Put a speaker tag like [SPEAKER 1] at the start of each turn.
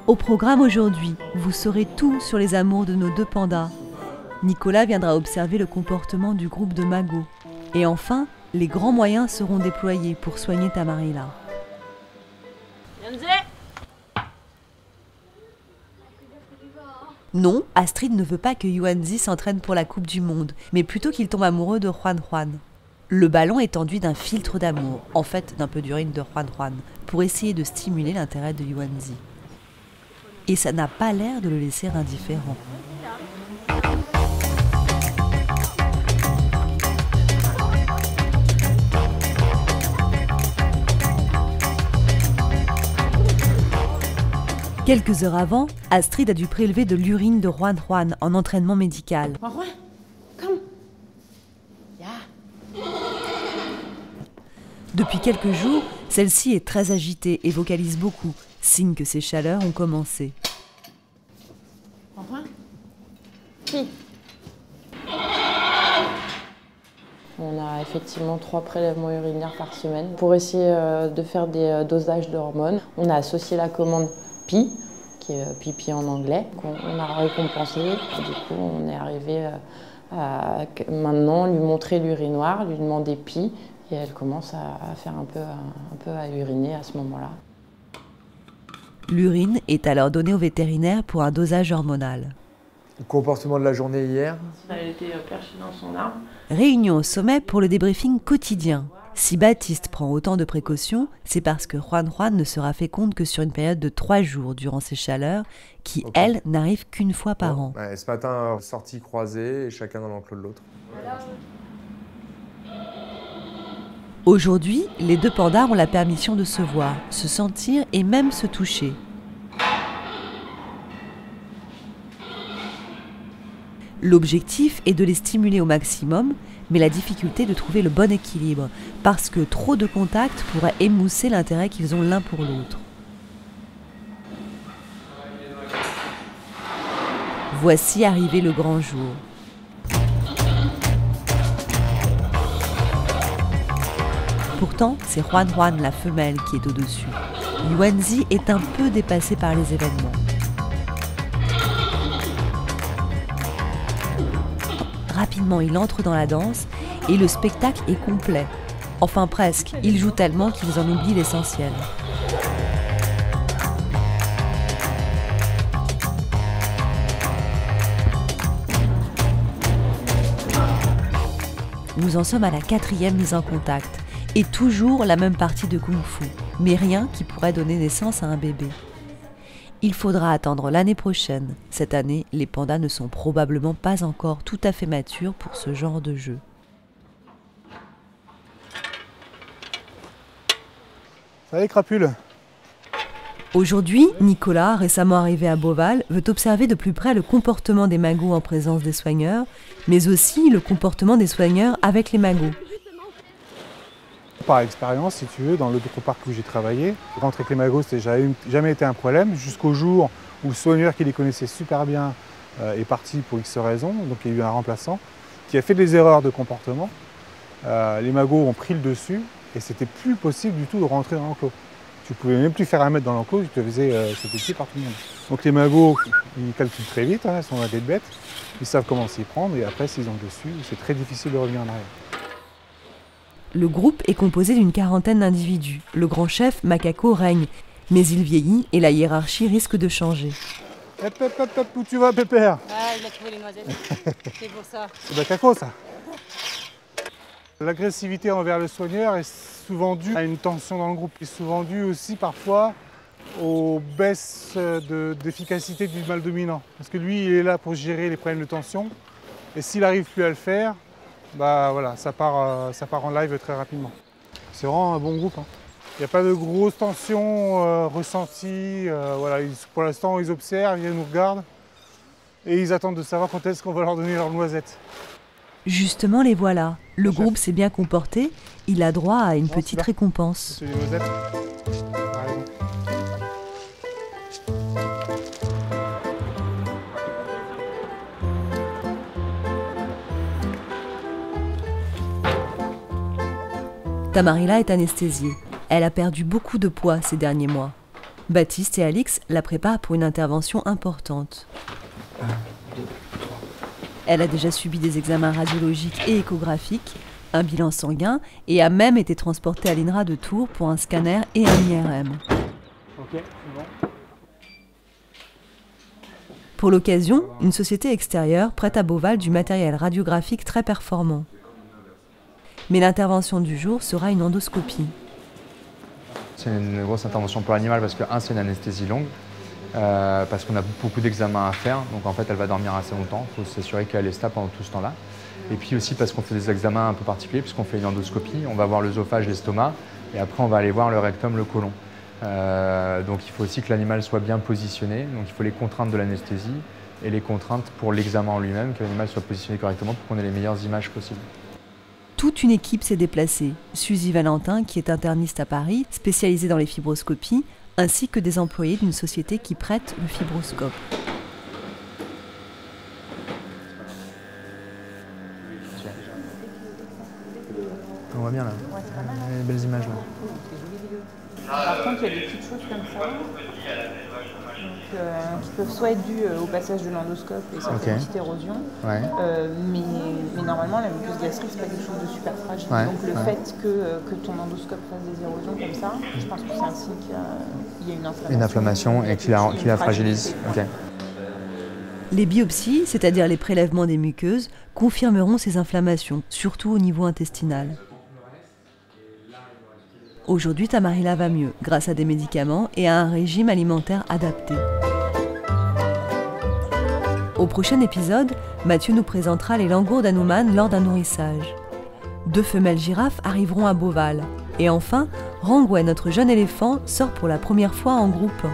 [SPEAKER 1] Au programme aujourd'hui, vous saurez tout sur les amours de nos deux pandas. Nicolas viendra observer le comportement du groupe de Mago. Et enfin, les grands moyens seront déployés pour soigner Tamarila. Non, Astrid ne veut pas que Yuanzi s'entraîne pour la Coupe du Monde, mais plutôt qu'il tombe amoureux de Juan Juan. Le ballon est enduit d'un filtre d'amour, en fait d'un peu d'urine de Juan Juan, pour essayer de stimuler l'intérêt de Yuanzi. Et ça n'a pas l'air de le laisser indifférent. Quelques heures avant, Astrid a dû prélever de l'urine de Juan Juan en entraînement médical. Depuis quelques jours, celle-ci est très agitée et vocalise beaucoup, signe que ses chaleurs ont commencé.
[SPEAKER 2] On a effectivement 3 prélèvements urinaires par semaine pour essayer de faire des dosages d'hormones. On a associé la commande PI, qui est pipi en anglais, qu'on a récompensé. Du coup, on est arrivé à maintenant lui montrer l'urinoir, lui demander PI, et elle commence à faire un peu à uriner à ce moment-là.
[SPEAKER 1] L'urine est alors donnée au vétérinaire pour un dosage hormonal.
[SPEAKER 3] Le comportement de la journée hier.
[SPEAKER 2] Elle était perchée dans son arbre.
[SPEAKER 1] Réunion au sommet pour le débriefing quotidien. Si Baptiste prend autant de précautions, c'est parce que Juan Juan ne sera féconde que sur une période de 3 jours durant ces chaleurs, qui, elles, n'arrivent qu'une fois par an.
[SPEAKER 3] Ouais, ce matin, sortie croisée, et chacun dans l'enclos de l'autre.
[SPEAKER 1] Aujourd'hui, les deux pandas ont la permission de se voir, se sentir et même se toucher. L'objectif est de les stimuler au maximum, mais la difficulté est de trouver le bon équilibre, parce que trop de contact pourrait émousser l'intérêt qu'ils ont l'un pour l'autre. Voici arrivé le grand jour. Pourtant, c'est Juan Juan, la femelle, qui est au-dessus. Yuanzi est un peu dépassé par les événements. Rapidement, il entre dans la danse et le spectacle est complet. Enfin presque, ils jouent tellement qu'ils en oublient l'essentiel. Nous en sommes à la 4e mise en contact. Et toujours la même partie de kung-fu, mais rien qui pourrait donner naissance à un bébé. Il faudra attendre l'année prochaine. Cette année, les pandas ne sont probablement pas encore tout à fait matures pour ce genre de jeu.
[SPEAKER 4] Salut crapule.
[SPEAKER 1] Aujourd'hui, Nicolas, récemment arrivé à Beauval, veut observer de plus près le comportement des magos en présence des soigneurs, mais aussi le comportement des soigneurs avec les magos.
[SPEAKER 4] Par expérience, si tu veux, dans l'autre parc où j'ai travaillé, rentrer avec les magos, ça n'a jamais été un problème, jusqu'au jour où le soigneur qui les connaissait super bien est parti pour X raisons, donc il y a eu un remplaçant qui a fait des erreurs de comportement. Les magos ont pris le dessus et c'était plus possible du tout de rentrer dans l'enclos. Tu pouvais même plus faire un mètre dans l'enclos, tu te faisais sauter par tout le monde. Donc les magos, ils calculent très vite, ils sont des bêtes, ils savent comment s'y prendre et après s'ils ont le dessus, c'est très difficile de revenir en arrière.
[SPEAKER 1] Le groupe est composé d'une 40aine d'individus. Le grand chef, Macaco, règne, mais il vieillit et la hiérarchie risque de changer.
[SPEAKER 4] Hop, où tu vas, Pépère?
[SPEAKER 5] Ah, il a trouvé les noisettes, c'est pour ça.
[SPEAKER 4] C'est Macaco, ça. L'agressivité envers le soigneur est souvent due à une tension dans le groupe. C'est souvent dû aussi parfois aux baisses d'efficacité du mâle dominant. Parce que lui, il est là pour gérer les problèmes de tension. Et s'il n'arrive plus à le faire, bah voilà, ça part en live très rapidement. C'est vraiment un bon groupe. Il n'y a pas de grosses tensions ressenties. Voilà, pour l'instant, ils observent, ils nous regardent et ils attendent de savoir quand est-ce qu'on va leur donner leurs noisettes.
[SPEAKER 1] Justement, les voilà. Le groupe s'est bien comporté. Il a droit à une petite récompense.
[SPEAKER 4] C'est les noisettes.
[SPEAKER 1] Tamarila est anesthésiée. Elle a perdu beaucoup de poids ces derniers mois. Baptiste et Alix la préparent pour une intervention importante. Elle a déjà subi des examens radiologiques et échographiques, un bilan sanguin et a même été transportée à l'INRA de Tours pour un scanner et un IRM.
[SPEAKER 4] Ok, bon.
[SPEAKER 1] Pour l'occasion, une société extérieure prête à Beauval du matériel radiographique très performant. Mais l'intervention du jour sera une endoscopie.
[SPEAKER 6] C'est une grosse intervention pour l'animal parce que, c'est une anesthésie longue, parce qu'on a beaucoup d'examens à faire, donc en fait elle va dormir assez longtemps, il faut s'assurer qu'elle est stable pendant tout ce temps-là. Et puis aussi parce qu'on fait des examens un peu particuliers, puisqu'on fait une endoscopie, on va voir l'œsophage, l'estomac, et après on va aller voir le rectum, le côlon. Donc il faut aussi que l'animal soit bien positionné, donc il faut les contraintes de l'anesthésie et les contraintes pour l'examen en lui-même, que l'animal soit positionné correctement pour qu'on ait les meilleures images possibles.
[SPEAKER 1] Toute une équipe s'est déplacée. Suzy Valentin, qui est interniste à Paris, spécialisée dans les fibroscopies, ainsi que des employés d'une société qui prête le fibroscope.
[SPEAKER 6] On voit bien là, les belles images là.
[SPEAKER 7] Par contre, il y a des petites choses comme ça qui peuvent soit être dues au passage de l'endoscope et ça fait une petite érosion, mais normalement la muqueuse gastrique c'est pas quelque chose de super fragile. Donc le fait que ton endoscope fasse des érosions comme ça, je pense que c'est un signe qu'il y a une inflammation.
[SPEAKER 6] Une inflammation et qu'il la fragilise. Okay.
[SPEAKER 1] Les biopsies, c'est-à-dire les prélèvements des muqueuses, confirmeront ces inflammations, surtout au niveau intestinal. Aujourd'hui, Tamarila va mieux, grâce à des médicaments et à un régime alimentaire adapté. Au prochain épisode, Mathieu nous présentera les langours d'Hanuman lors d'un nourrissage. 2 femelles girafes arriveront à Beauval. Et enfin, Rangway, notre jeune éléphant, sort pour la première fois en groupe.